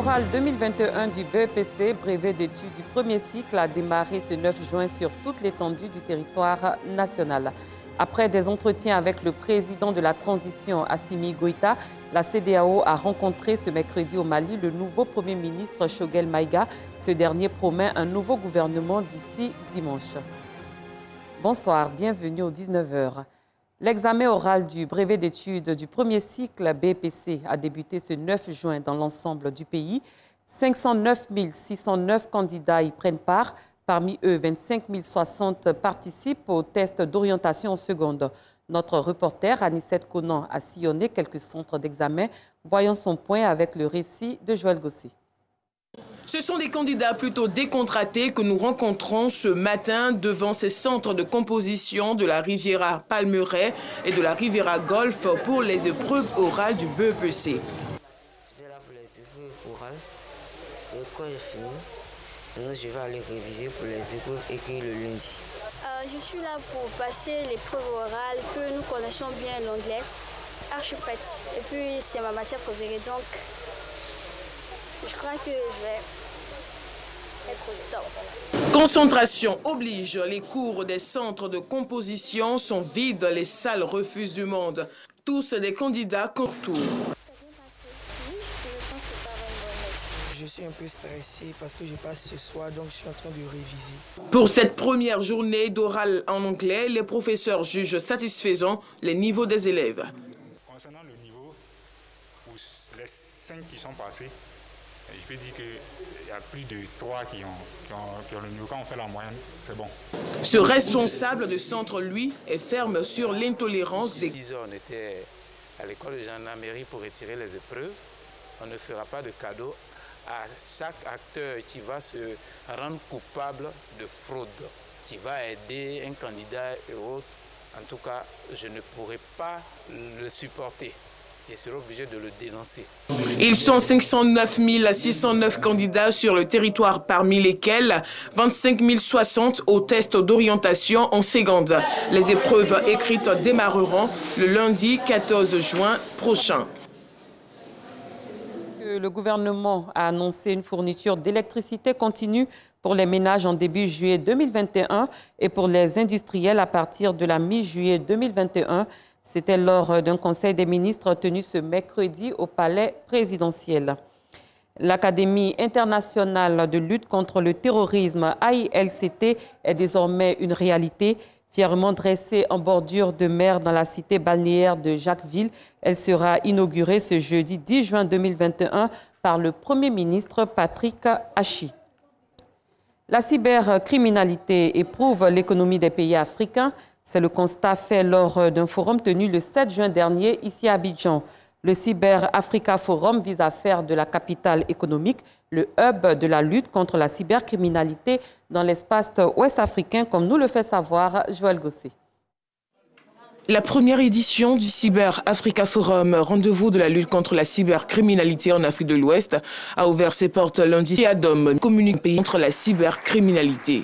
oral 2021 du BEPC, brevet d'études du premier cycle, a démarré ce 9 juin sur toute l'étendue du territoire national. Après des entretiens avec le président de la transition, Assimi Goïta, la CEDEAO a rencontré ce mercredi au Mali le nouveau Premier ministre Choguel Maïga. Ce dernier promet un nouveau gouvernement d'ici dimanche. Bonsoir, bienvenue aux 19h. L'examen oral du brevet d'études du premier cycle BEPC a débuté ce 9 juin dans l'ensemble du pays. 509 609 candidats y prennent part. Parmi eux, 25 060 participent au test d'orientation en seconde. Notre reporter Anissette Conan a sillonné quelques centres d'examen. Voyons son point avec le récit de Joël Gossé. Ce sont des candidats plutôt décontractés que nous rencontrons ce matin devant ces centres de composition de la Riviera Palmeraie et de la Riviera Golf pour les épreuves orales du BEPC. J'étais là pour les épreuves orales et quand j'ai fini, je vais aller réviser pour les épreuves écrites le lundi. Je suis là pour passer l'épreuve orale que nous connaissons bien l'anglais, archipathie. Et puis c'est ma matière préférée, donc je crois que je vais être au top. Concentration oblige, les cours des centres de composition sont vides, les salles refusent du monde. Tous des candidats contours. Je suis un peu stressé parce que je passe ce soir, donc je suis en train de réviser. Pour cette première journée d'oral en anglais, les professeurs jugent satisfaisant les niveaux des élèves. Concernant le niveau, pour les 5 qui sont passés, je peux dire qu'il y a plus de 3 qui ont le niveau. Quand on fait la moyenne, c'est bon. Ce responsable de centre, lui, est ferme sur l'intolérance des... 10 heures, on était à l'école de gendarmerie pour retirer les épreuves. On ne fera pas de cadeau à chaque acteur qui va se rendre coupable de fraude, qui va aider un candidat et autres. En tout cas, je ne pourrai pas le supporter. Je serai obligé de le dénoncer. Ils sont 509 609 candidats sur le territoire, parmi lesquels 25 060 au test d'orientation en seconde. Les épreuves écrites démarreront le lundi 14 juin prochain. Le gouvernement a annoncé une fourniture d'électricité continue pour les ménages en début juillet 2021 et pour les industriels à partir de la mi-juillet 2021. C'était lors d'un conseil des ministres tenu ce mercredi au palais présidentiel. L'Académie internationale de lutte contre le terrorisme, AILCT, est désormais une réalité. Fièrement dressée en bordure de mer dans la cité balnéaire de Jacquesville, elle sera inaugurée ce jeudi 10 juin 2021 par le Premier ministre Patrick Hachi. La cybercriminalité éprouve l'économie des pays africains. C'est le constat fait lors d'un forum tenu le 7 juin dernier ici à Abidjan. Le Cyber Africa Forum vise à faire de la capitale économique le hub de la lutte contre la cybercriminalité dans l'espace ouest africain, comme nous le fait savoir Joël Gossé. La première édition du Cyber Africa Forum, rendez-vous de la lutte contre la cybercriminalité en Afrique de l'Ouest, a ouvert ses portes lundi. Adam communique contre la cybercriminalité.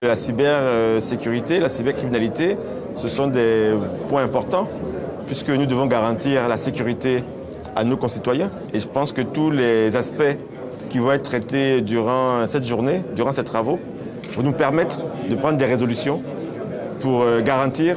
La cybersécurité, la cybercriminalité, ce sont des points importants puisque nous devons garantir la sécurité à nos concitoyens. Et je pense que tous les aspects qui vont être traités durant cette journée, durant ces travaux, vont nous permettre de prendre des résolutions pour garantir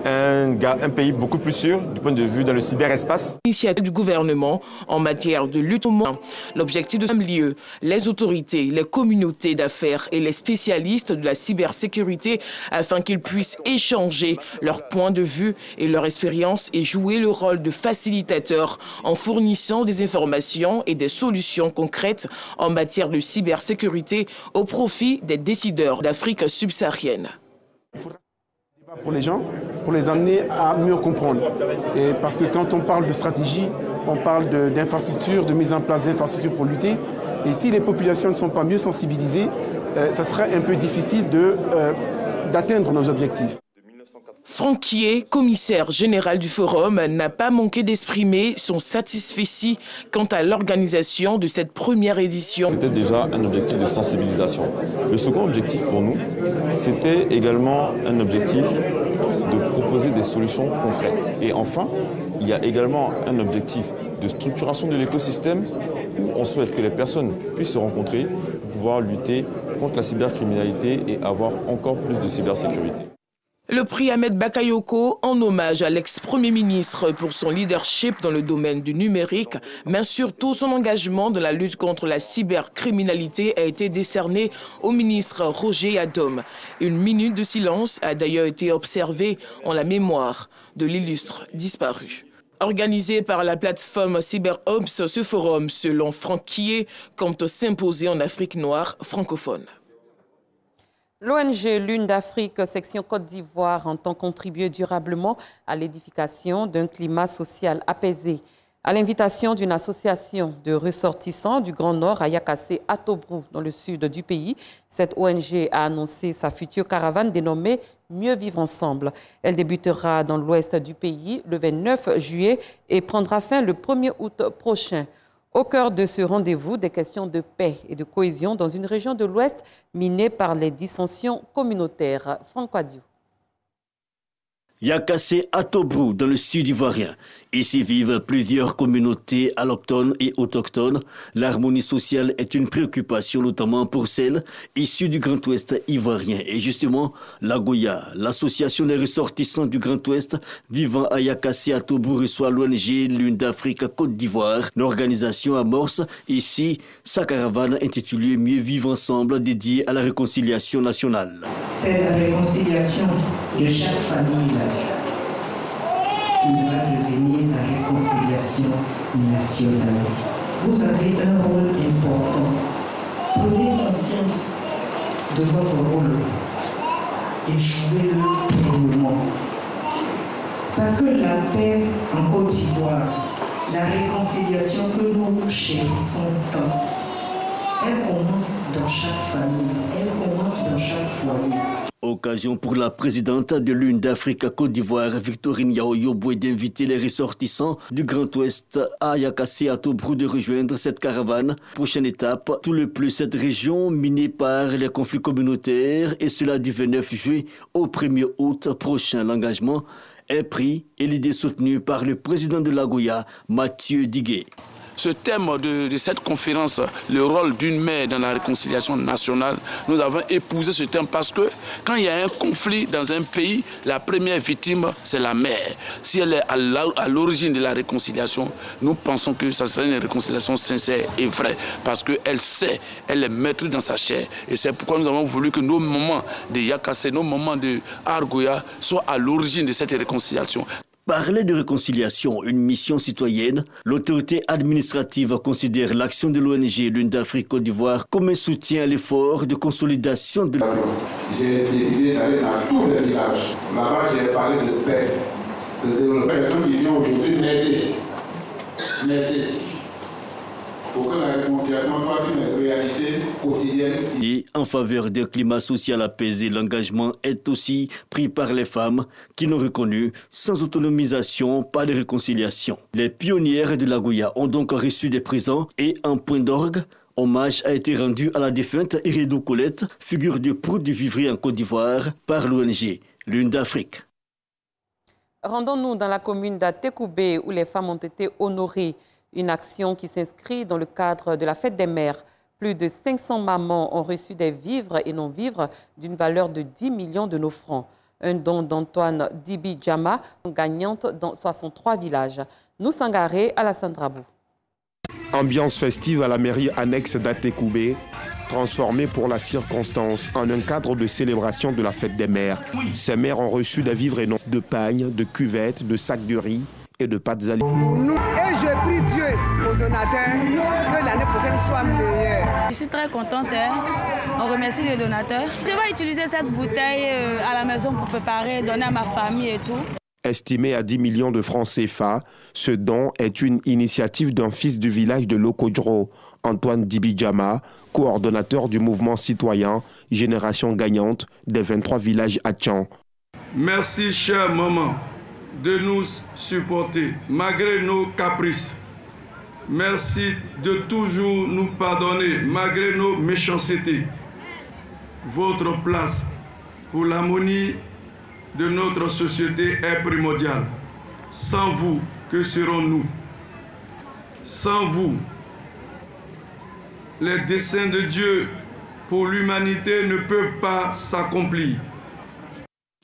un pays beaucoup plus sûr du point de vue dans le cyberespace. Initiative du gouvernement en matière de lutte au monde. L'objectif de ce lieu, les autorités, les communautés d'affaires et les spécialistes de la cybersécurité afin qu'ils puissent échanger leurs points de vue et leur expérience et jouer le rôle de facilitateur en fournissant des informations et des solutions concrètes en matière de cybersécurité au profit des décideurs d'Afrique subsaharienne. Pour les gens, pour les amener à mieux comprendre. Et parce que quand on parle de stratégie, on parle d'infrastructures, de mise en place d'infrastructures pour lutter. Et si les populations ne sont pas mieux sensibilisées, ça sera un peu difficile d'atteindre nos objectifs. Franquier, commissaire général du forum, n'a pas manqué d'exprimer son satisfecit quant à l'organisation de cette première édition. C'était déjà un objectif de sensibilisation. Le second objectif pour nous, c'était également un objectif de proposer des solutions concrètes. Et enfin, il y a également un objectif de structuration de l'écosystème où on souhaite que les personnes puissent se rencontrer pour pouvoir lutter contre la cybercriminalité et avoir encore plus de cybersécurité. Le prix Ahmed Bakayoko en hommage à l'ex-premier ministre pour son leadership dans le domaine du numérique, mais surtout son engagement dans la lutte contre la cybercriminalité a été décerné au ministre Roger Adom. Une minute de silence a d'ailleurs été observée en la mémoire de l'illustre disparu. Organisé par la plateforme CyberOps, ce forum, selon Franck Kié, compte s'imposer en Afrique noire francophone. L'ONG Lune d'Afrique, section Côte d'Ivoire, entend contribuer durablement à l'édification d'un climat social apaisé. À l'invitation d'une association de ressortissants du Grand Nord à Yakassé, à Tobrou, dans le sud du pays, cette ONG a annoncé sa future caravane dénommée Mieux vivre ensemble. Elle débutera dans l'ouest du pays le 29 juillet et prendra fin le 1er août prochain. Au cœur de ce rendez-vous, des questions de paix et de cohésion dans une région de l'Ouest minée par les dissensions communautaires. Franck Adiou. Yakassé à Tobrou, dans le sud ivoirien. Ici vivent plusieurs communautés allochtones et autochtones. L'harmonie sociale est une préoccupation, notamment pour celles issues du Grand Ouest ivoirien. Et justement, l'Agoya, l'association des ressortissants du Grand Ouest vivant à Yakassé à Tobrou, reçoit l'ONG Lune d'Afrique Côte d'Ivoire. L'organisation amorce ici sa caravane intitulée Mieux vivre ensemble, dédiée à la réconciliation nationale. C'est la réconciliation de chaque famille qui va devenir la réconciliation nationale. Vous avez un rôle important. Prenez conscience de votre rôle et jouez-le pleinement. Parce que la paix en Côte d'Ivoire, la réconciliation que nous chérissons tant, elle commence dans chaque famille, elle commence dans chaque foyer. Occasion pour la présidente de Lune d'Afrique Côte d'Ivoire, Victorine Yaoyoboué, d'inviter les ressortissants du Grand Ouest à Yakassé à Tobrou de rejoindre cette caravane. Prochaine étape, tout le plus cette région minée par les conflits communautaires, et cela du 29 juillet au 1er août prochain. L'engagement est pris et l'idée soutenue par le président de l'Agoya, Mathieu Diguet. Ce thème de cette conférence, le rôle d'une mère dans la réconciliation nationale, nous avons épousé ce thème parce que quand il y a un conflit dans un pays, la première victime, c'est la mère. Si elle est à l'origine de la réconciliation, nous pensons que ça serait une réconciliation sincère et vraie parce qu'elle sait, elle est maîtrise dans sa chair. Et c'est pourquoi nous avons voulu que nos moments de Yakassé, nos moments de Argoya soient à l'origine de cette réconciliation. Parler de réconciliation, une mission citoyenne, l'autorité administrative considère l'action de l'ONG Lune d'Afrique Côte d'Ivoire comme un soutien à l'effort de consolidation de la... J'ai décidé d'aller dans tous les villages. Là-bas, j'ai parlé de paix, de développement. Quelqu'un qui vient aujourd'hui m'aider pour que la réconciliation soit une réalité quotidienne. Et en faveur d'un climat social apaisé, l'engagement est aussi pris par les femmes qui l'ont reconnu. Sans autonomisation, pas de réconciliation. Les pionnières de l'Agoya ont donc reçu des présents et en point d'orgue, hommage a été rendu à la défunte Iredou Colette, figure de proue du vivrier en Côte d'Ivoire, par l'ONG Lune d'Afrique. Rendons-nous dans la commune d'Atekoubé où les femmes ont été honorées. Une action qui s'inscrit dans le cadre de la fête des mères. Plus de 500 mamans ont reçu des vivres et non-vivres d'une valeur de 10 millions de nos francs. Un don d'Antoine Dibi Djama, gagnante dans 63 villages. Nous Sangaré, Alassane Drabou. Ambiance festive à la mairie annexe d'Atekoubé, transformée pour la circonstance en un cadre de célébration de la fête des mères. Ces mères ont reçu des vivres et non de pagnes, de cuvettes, de sacs de riz et de pâtes alimentaires. Et je prie Dieu au donateur que l'année prochaine soit meilleure. Je suis très contente, on remercie les donateurs. Je vais utiliser cette bouteille à la maison pour préparer, donner à ma famille et tout. Estimé à 10 millions de francs CFA, ce don est une initiative d'un fils du village de Lokodjro, Antoine Dibidjama, coordonnateur du mouvement citoyen Génération Gagnante des 23 villages Atchan. Merci, chère maman, de nous supporter malgré nos caprices. Merci de toujours nous pardonner malgré nos méchancetés. Votre place pour l'harmonie de notre société est primordiale. Sans vous, que serons-nous? Sans vous, les desseins de Dieu pour l'humanité ne peuvent pas s'accomplir.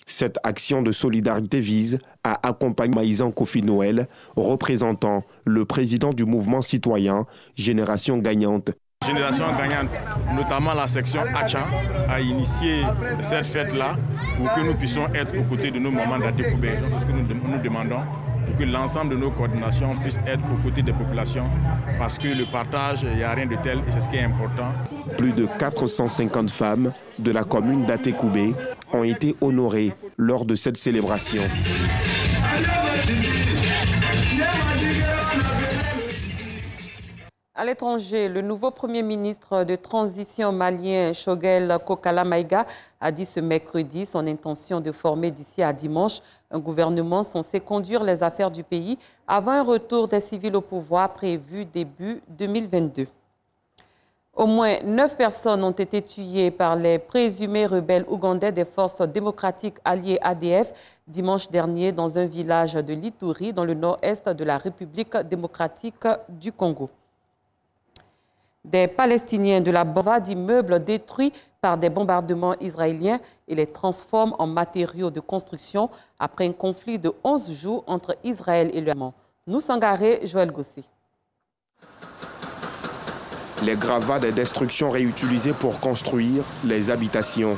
Cette action de solidarité vise à accompagner Maïsan Kofi Noël, représentant le président du mouvement citoyen Génération Gagnante. Génération Gagnante, notamment la section Achan, a initié cette fête-là pour que nous puissions être aux côtés de nos mamans d'Atekoubé. C'est ce que nous demandons, pour que l'ensemble de nos coordinations puissent être aux côtés des populations, parce que le partage, il n'y a rien de tel et c'est ce qui est important. Plus de 450 femmes de la commune d'Atekoubé ont été honorées lors de cette célébration. À l'étranger, le nouveau Premier ministre de transition malien, Choguel Kokala Maïga, a dit ce mercredi son intention de former d'ici à dimanche un gouvernement censé conduire les affaires du pays avant un retour des civils au pouvoir prévu début 2022. Au moins 9 personnes ont été tuées par les présumés rebelles ougandais des forces démocratiques alliées ADF dimanche dernier dans un village de l'Ituri, dans le nord-est de la République démocratique du Congo. Des Palestiniens de la Bava d'immeubles détruits par des bombardements israéliens et les transforment en matériaux de construction après un conflit de 11 jours entre Israël et le Hamas. Nous Sangaré, Joël Gossé. Les gravats des destructions réutilisées pour construire les habitations.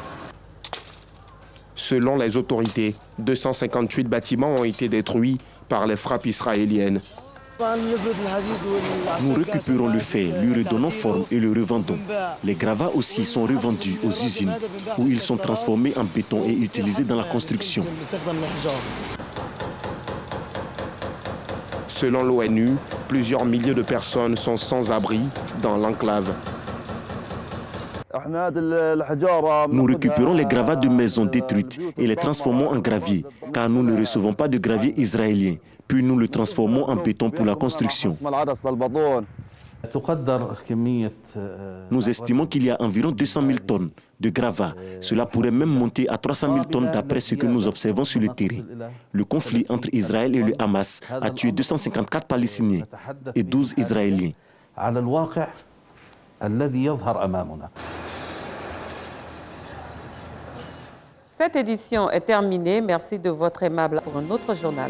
Selon les autorités, 258 bâtiments ont été détruits par les frappes israéliennes. Nous récupérons le fer, lui redonnons forme et le revendons. Les gravats aussi sont revendus aux usines où ils sont transformés en béton et utilisés dans la construction. Selon l'ONU, plusieurs milliers de personnes sont sans abri dans l'enclave. Nous récupérons les gravats de maisons détruites et les transformons en gravier, car nous ne recevons pas de gravier israélien. Puis nous le transformons en béton pour la construction. Nous estimons qu'il y a environ 200 000 tonnes de gravats. Cela pourrait même monter à 300 000 tonnes d'après ce que nous observons sur le terrain. Le conflit entre Israël et le Hamas a tué 254 Palestiniens et 12 Israéliens. Cette édition est terminée. Merci de votre aimable pour un autre journal.